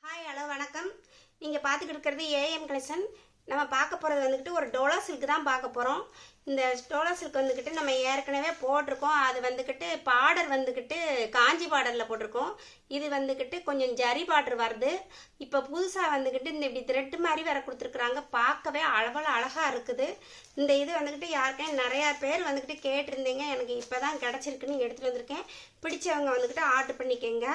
Hi, hello, வணக்கம். நீங்கள் பார்த்துக்கிட்டு இருக்கிறது ஏஎம் கலெக்ஷன். நம்ம பார்க்க போகிறது வந்துக்கிட்டு ஒரு டோலா சில்க் தான் பார்க்க போகிறோம். இந்த டோலா சில்க் வந்துக்கிட்டு நம்ம ஏற்கனவே போட்டிருக்கோம். அது வந்துக்கிட்டு பார்டர் வந்துக்கிட்டு காஞ்சி பார்டரில் போட்டிருக்கோம். இது வந்துக்கிட்டு கொஞ்சம் ஜரி பார்டர் வருது. இப்போ புதுசாக வந்துக்கிட்டு இந்த இப்படி த்ரெட்டு மாதிரி வேற கொடுத்துருக்குறாங்க. பார்க்கவே அவ்வளோ அழகாக இருக்குது. இந்த இது வந்துக்கிட்டு யாருக்கே நிறையா பேர் வந்துக்கிட்டு கேட்டிருந்தீங்க. எனக்கு இப்போ தான் கிடச்சிருக்குன்னு எடுத்துகிட்டு வந்திருக்கேன். பிடிச்சவங்க வந்துக்கிட்டு ஆர்டர் பண்ணிக்கோங்க.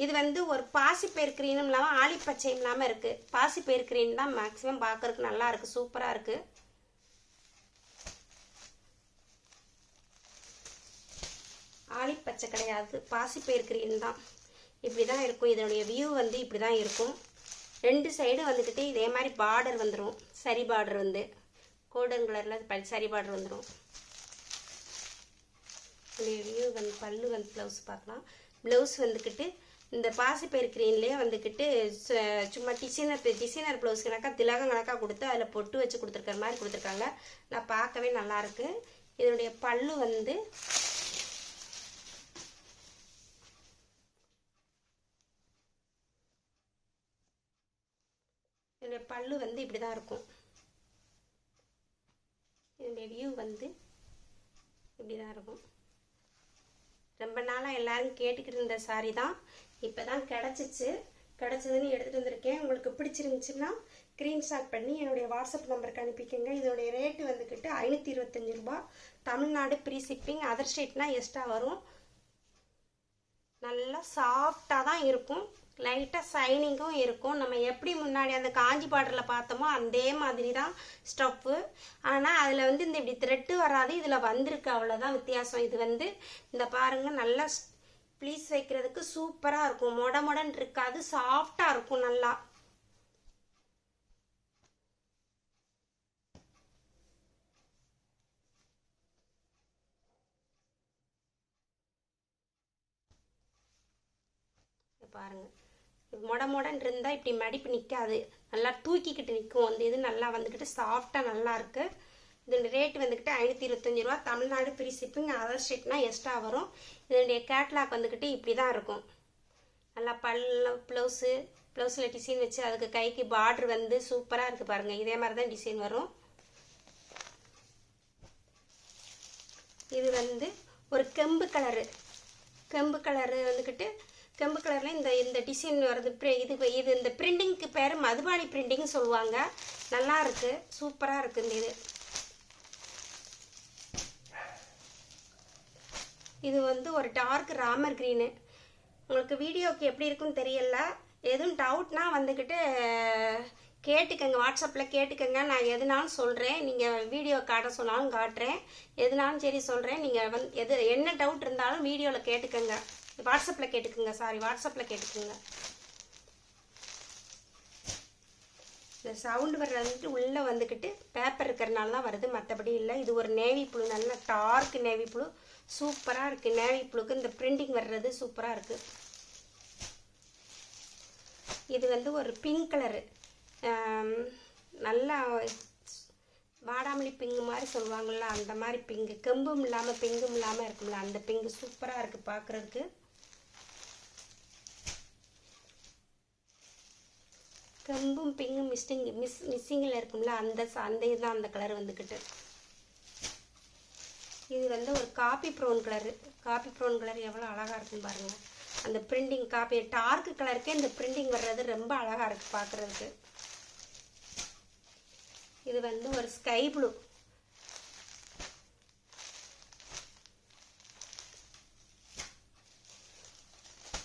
இது வந்து ஒரு பாசிப்பயிர் கிரீனும் இல்லாமல் ஆலிப்பச்சையும் இல்லாமல் இருக்குது. பாசிப்பயிர் கிரீன் தான் மேக்ஸிமம் பார்க்கறதுக்கு நல்லா இருக்குது, சூப்பராக இருக்குது. ஆலிப்பச்சை கிடையாது, பாசிப்பயிர் கிரீன் தான். இப்படி தான் இருக்கும். இதனுடைய வியூ வந்து இப்படி தான் இருக்கும். ரெண்டு சைடு வந்துக்கிட்டு இதே மாதிரி பார்டர் வந்துடும். சரி பார்டர் வந்து கோல்டன் கலரில் சரி பார்டர் வந்துடும். வியூ வந்து பல்லு வந்து ப்ளவுஸ் பார்க்கலாம். ப்ளவுஸ் வந்துக்கிட்டு இந்த பாசிப்பயிர் கிரீன்லேயே வந்துக்கிட்டு சும்மா டிசைனர் ப்ளவுஸ்க்குனாக்கா திலகம் கணக்காக கொடுத்து அதில் பொட்டு வச்சு கொடுத்துருக்கிற மாதிரி கொடுத்துருக்காங்க. நான் பார்க்கவே நல்லாயிருக்கு. இதனுடைய பல்லு வந்து இப்படி தான் இருக்கும். இதனுடைய வியூ வந்து இப்படி தான் இருக்கும். ரொம்ப நாளாக எல்லாரும் கேட்டுக்கிட்டு இருந்த சாரி தான். இப்போ தான் கிடச்சிதுன்னு எடுத்துகிட்டு வந்திருக்கேன். உங்களுக்கு பிடிச்சிருந்துச்சுன்னா ஸ்க்ரீன்ஷாட் பண்ணி என்னுடைய வாட்ஸ்அப் நம்பருக்கு அனுப்பிக்கோங்க. இதோடைய ரேட்டு வந்துக்கிட்டு 525 ரூபா. Tamil Nadu free shipping. அதர் ஸ்டேட்னா எக்ஸ்ட்ரா வரும். நல்லா சாஃப்டாக தான் இருக்கும். லைட்டாக ஷைனிங்கும் இருக்கும். நம்ம எப்படி முன்னாடி அந்த காஞ்சி பார்டரில் பார்த்தோமோ அதே மாதிரி தான் ஸ்டஃப்பு. ஆனால் அதில் வந்து இந்த இப்படி த்ரெட்டு வராது, இதில் வந்திருக்கு, அவ்வளோதான் வித்தியாசம். இது வந்து இந்த பாருங்கள், நல்லா ப்ளீஸ் வைக்கிறதுக்கு சூப்பராக இருக்கும். மொடன்னு இருக்காது, சாஃப்டாக இருக்கும். நல்லா பாருங்கள். மொடன்னு இருந்தால் இப்படி மடிப்பு நிற்காது, நல்லா தூக்கிக்கிட்டு நிற்கும். அந்த இது நல்லா வந்துக்கிட்டு சாஃப்டாக நல்லா இருக்குது. இதோட ரேட் வந்துக்கிட்டு 525 ரூபா. Tamil Nadu free shipping. அதர் ஸ்டேட்னா எக்ஸ்ட்ரா வரும். இதனுடைய கேட்லாக் வந்துக்கிட்டு இப்படி தான் இருக்கும். நல்லா ப்ளவுஸில் டிசைன் வச்சு அதுக்கு கைக்கு பார்டர் வந்து சூப்பராக இருக்குது பாருங்கள். இதே மாதிரி தான் டிசைன் வரும். இது வந்து ஒரு கெம்பு கலரு வந்துக்கிட்டு கெம்பு கலரில் இந்த டிசைன் வருது. இது இந்த பிரிண்டிங்க்கு பேர் மதுபானி பிரிண்டிங் சொல்லுவாங்க. நல்லா இருக்குது, சூப்பராக இருக்குது. இந்த இது வந்து ஒரு டார்க் ராமர் க்ரீனு. உங்களுக்கு வீடியோக்கு எப்படி இருக்குன்னு தெரியல. எதுவும் டவுட்னா வந்துக்கிட்டு கேட்டுக்கங்க, வாட்ஸ்அப்பில் கேட்டுக்கங்க. நான் எதுனாலும் சொல்கிறேன். நீங்கள் வீடியோ காட்ட சொன்னாலும் காட்டுறேன். எதுனாலும் சரி சொல்கிறேன். நீங்கள் என்ன டவுட் இருந்தாலும் வீடியோவில் கேட்டுக்கங்க. வாட்ஸ்அப்பில் கேட்டுக்குங்க. இந்த சவுண்டு வர்றது உள்ளே வந்துக்கிட்டு பேப்பர் இருக்கிறனால தான் வருது, மற்றபடி இல்லை. இது ஒரு நேவி ப்ளூ, நல்ல டார்க் நேவி ப்ளூ, சூப்பராக இருக்குது. நேவி ப்ளூக்கு இந்த பிரிண்டிங் வர்றது சூப்பராக இருக்குது. இது வந்து ஒரு பிங்க் கலரு, நல்லா வாடாமல்லி பிங்கு மாதிரி சொல்லுவாங்கள்ல, அந்த மாதிரி பிங்கு. கெம்பும் இல்லாமல் பிங்கும் இல்லாமல் இருக்கும்ல, அந்த பிங்கு சூப்பராக இருக்குது பார்க்குறதுக்கு. கெம்பும் பிங்கும் மிஸ்ஸிங்கில் இருக்கும்ல, அந்த இதுதான் அந்த கலர் வந்துக்கிட்டு. இது வந்து ஒரு காப்பி ப்ரௌன் கலர் எவ்வளோ அழகாக இருக்குன்னு பாருங்கள். அந்த பிரிண்டிங் டார்க் கலருக்கே இந்த பிரிண்டிங் வர்றது ரொம்ப அழகாக இருக்குது பார்க்குறதுக்கு. இது வந்து ஒரு ஸ்கை ப்ளூ.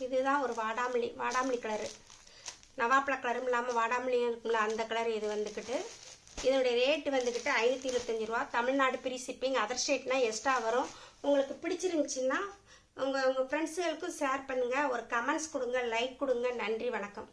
இதுதான் ஒரு வாடாமல்லி கலரு. நவாப்பழ கலரும் இல்லாமல் வாடாமல்லியும் இருக்கும்ல, அந்த கலர். இது வந்துக்கிட்டு இதனுடைய ரேட்டு வந்துக்கிட்டு 525 ரூபா. Tamil Nadu free shipping. அதர் ஸ்டேட்னா எக்ஸ்ட்ரா வரும். உங்களுக்கு பிடிச்சிருந்துச்சின்னா உங்கள் ஃப்ரெண்ட்ஸுகளுக்கும் ஷேர் பண்ணுங்கள். ஒரு கமெண்ட்ஸ் கொடுங்க, லைக் கொடுங்க. நன்றி, வணக்கம்.